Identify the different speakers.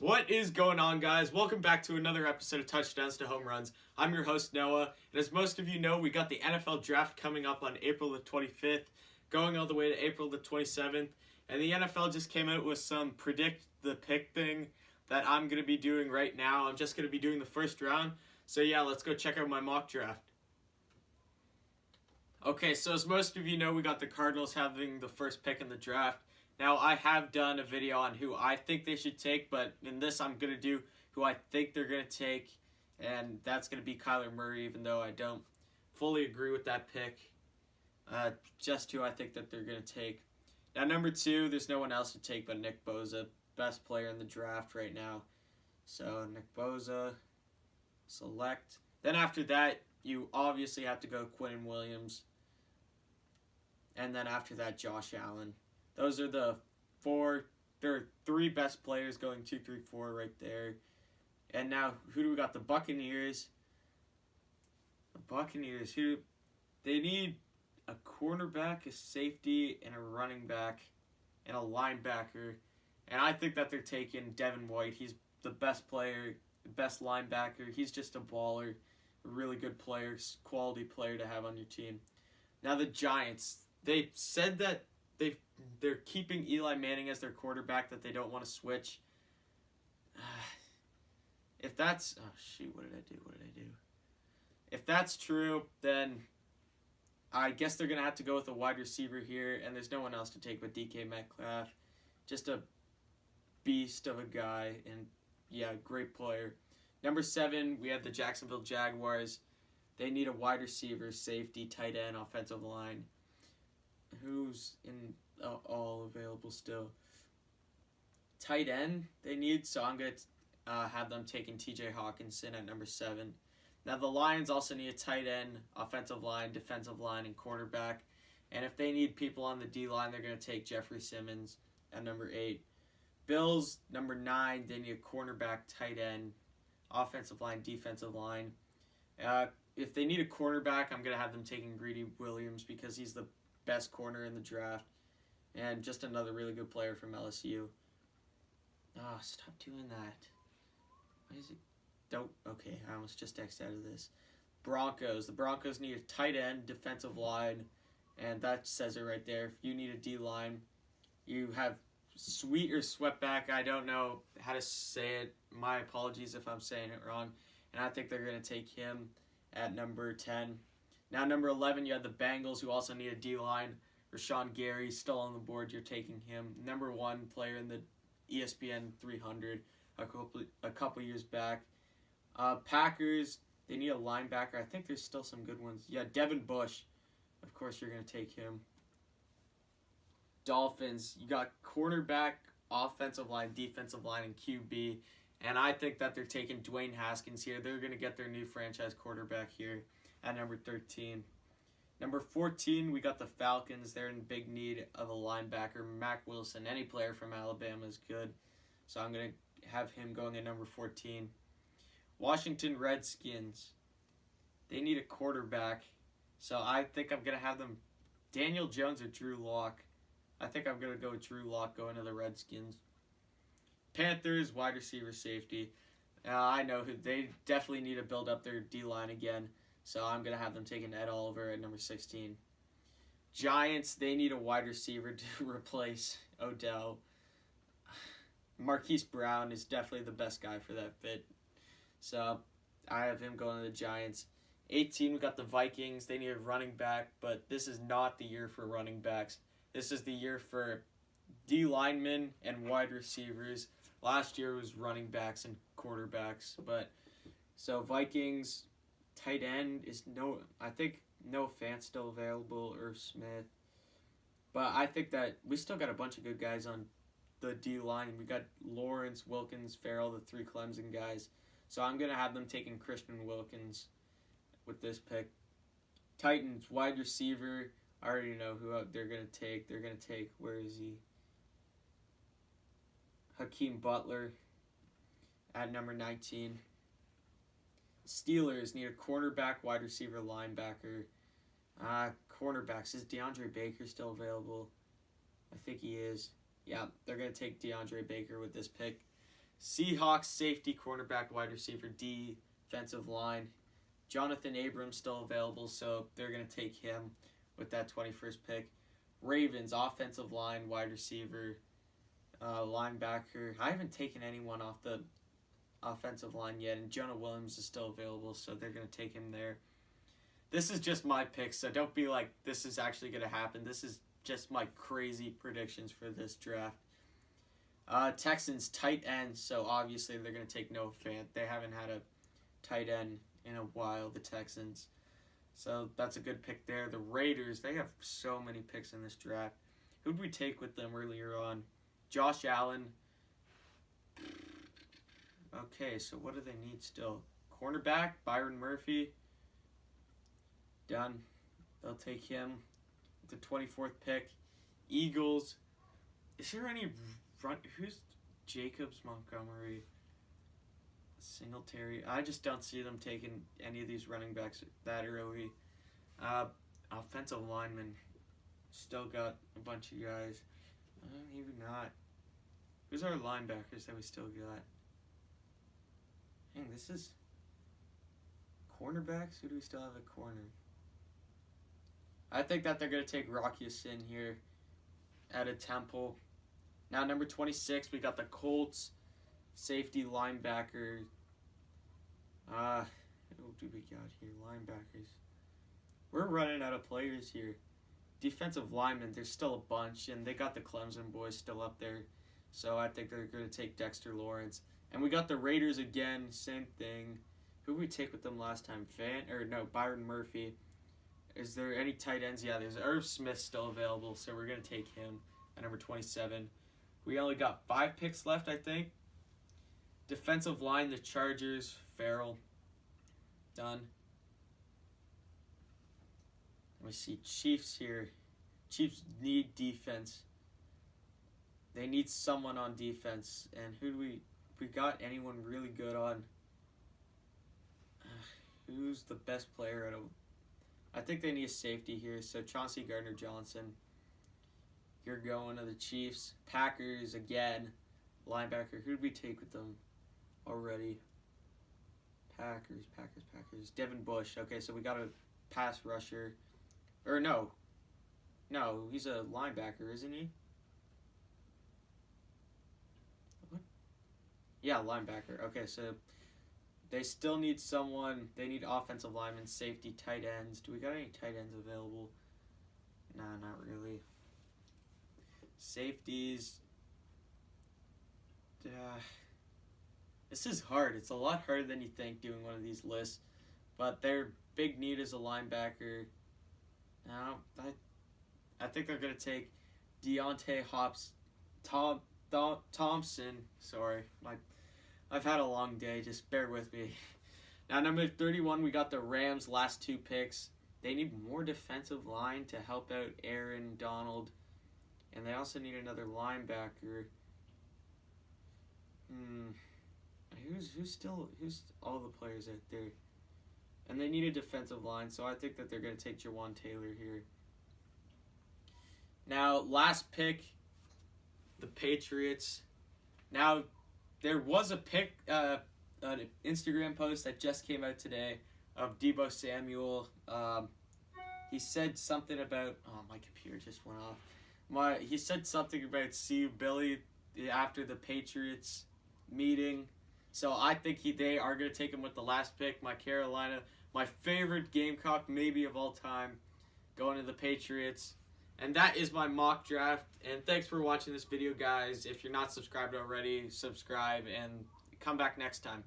Speaker 1: What is going on, guys? Welcome back to another episode of Touchdowns to Home Runs. I'm your host, Noah, and as most of you know, we got the NFL Draft coming up on April the 25th, going all the way to April the 27th, and the NFL just came out with some predict the pick thing that I'm going to be doing right now. I'm just going to be doing the first round, so yeah, let's go check out my mock draft. Okay, so as most of you know, we got the Cardinals having the first pick in the draft. Now, I have done a video on who I think they should take, but in this I'm going to do who I think they're going to take, and that's going to be Kyler Murray, even though I don't fully agree with that pick. Just who I think that they're going to take. Now, number 2, there's no one else to take but Nick Bosa, best player in the draft right now. So, Nick Bosa, select. Then after that, you obviously have to go Quinnen Williams. And then after that, Josh Allen. Those are the three best players going 2, 3, 4 right there. And now, who do we got? The Buccaneers. They need a cornerback, a safety, and a running back, and a linebacker. And I think that they're taking Devin White. He's the best player, the best linebacker. He's just a baller, a really good player, quality player to have on your team. Now the Giants, they said that they're keeping Eli Manning as their quarterback, that they don't want to switch. If that's... Oh, shoot, what did I do? If that's true, then I guess they're going to have to go with a wide receiver here, and there's no one else to take but DK Metcalf. Just a beast of a guy, and yeah, great player. Number 7, we have the Jacksonville Jaguars. They need a wide receiver, safety, tight end, offensive line. Who's in all available still? Tight end they need, so I'm going to have them taking TJ Hawkinson at number 7. Now the Lions also need a tight end, offensive line, defensive line, and cornerback. And if they need people on the D-line, they're going to take Jeffrey Simmons at number 8. Bills, number 9, they need a cornerback, tight end, offensive line, defensive line. If they need a cornerback, I'm going to have them taking Greedy Williams because he's the best corner in the draft, and just another really good player from LSU. Oh, stop doing that. Why is it? Don't. Okay, I almost just X'd out of this. Broncos. The Broncos need a tight end, defensive line, and that says it right there. If you need a D-line, you have Sweet or Sweatback. I don't know how to say it. My apologies if I'm saying it wrong. And I think they're going to take him at number 10. Now, number 11, you have the Bengals, who also need a D-line. Rashawn Gary, still on the board. You're taking him. Number 1 player in the ESPN 300 a couple years back. Packers, they need a linebacker. I think there's still some good ones. Yeah, Devin Bush. Of course, you're going to take him. Dolphins, you got cornerback, offensive line, defensive line, and QB. And I think that they're taking Dwayne Haskins here. They're going to get their new franchise quarterback here at number 13. Number 14, we got the Falcons. They're in big need of a linebacker. Mack Wilson, any player from Alabama is good. So I'm going to have him going at number 14. Washington Redskins, they need a quarterback. So I think I'm going to have them Daniel Jones or Drew Lock. I think I'm going to go with Drew Lock going to the Redskins. Panthers, wide receiver, safety. I know who they definitely need to build up their D-line again. So I'm going to have them taking Ed Oliver at number 16. Giants, they need a wide receiver to replace Odell. Marquise Brown is definitely the best guy for that fit. So I have him going to the Giants. 18, we got the Vikings. They need a running back, but this is not the year for running backs. This is the year for D linemen and wide receivers. Last year was running backs and quarterbacks. So Vikings, tight end is I think Noah Fant's still available, or Smith. But I think that we still got a bunch of good guys on the D-line. We got Lawrence, Wilkins, Farrell, the 3 Clemson guys. So I'm going to have them taking Christian Wilkins with this pick. Titans, wide receiver. I already know who they're going to take. They're going to take, where is he? Hakeem Butler at number 19. Steelers need a cornerback, wide receiver, linebacker. Cornerbacks. Is DeAndre Baker still available? I think he is. Yeah, they're going to take DeAndre Baker with this pick. Seahawks safety, cornerback, wide receiver, defensive line. Jonathan Abrams still available, so they're going to take him with that 21st pick. Ravens offensive line, wide receiver, linebacker. I haven't taken anyone off the offensive line yet, and Jonah Williams is still available, so they're going to take him there. This is just my pick, so don't be like, this is actually going to happen. This is just my crazy predictions for this draft. Texans tight end, so obviously they're going to take Noah Fant. They haven't had a tight end in a while, the Texans. So that's a good pick there. The Raiders, they have so many picks in this draft. Who'd we take with them earlier on? Josh Allen. Okay, so what do they need still? Cornerback, Byron Murphy. Done. They'll take him. The 24th pick. Eagles. Is there any run? Who's Jacobs, Montgomery, Singletary? I just don't see them taking any of these running backs that early. Offensive lineman. Still got a bunch of guys. Maybe not. Who's our linebackers that we still got? Dang, this is cornerbacks. Who do we still have at corner? I think that they're going to take Rocky Sin here at a Temple. Now, number 26, we got the Colts safety linebacker. Who do we got here? Linebackers. We're running out of players here. Defensive linemen, there's still a bunch, and they got the Clemson boys still up there. So I think they're going to take Dexter Lawrence. And we got the Raiders again, same thing. Who did we take with them last time? Byron Murphy. Is there any tight ends? Yeah, there's Irv Smith still available, so we're going to take him at number 27. We only got 5 picks left, I think. Defensive line, the Chargers, Farrell. Done. We see Chiefs here. Chiefs need defense. They need someone on defense. And who do we got anyone really good on? Who's the best player out of... I think they need a safety here. So Chauncey Gardner-Johnson. You're going to the Chiefs. Packers again. Linebacker. Who did we take with them already? Packers. Devin Bush. Okay, so we got a pass rusher. Or no, he's a linebacker, isn't he? What? Yeah, linebacker. Okay, so they still need someone. They need offensive linemen, safety, tight ends. Do we got any tight ends available? Nah, not really. Safeties. This is hard. It's a lot harder than you think doing one of these lists. But their big need is a linebacker. Now, I think they're going to take Deontay Thompson. Sorry, I've had a long day. Just bear with me. Now, number 31, we got the Rams' last 2 picks. They need more defensive line to help out Aaron Donald. And they also need another linebacker. Who's all the players out there? And they need a defensive line, so I think that they're going to take Jawan Taylor here. Now, last pick, the Patriots. Now, there was a pick, an Instagram post that just came out today of Deebo Samuel. He said something about... Oh, my computer just went off. He said something about see Billy after the Patriots meeting. So I think they are going to take him with the last pick. My Carolina, my favorite Gamecock maybe of all time, going to the Patriots. And that is my mock draft. And thanks for watching this video, guys. If you're not subscribed already, subscribe and come back next time.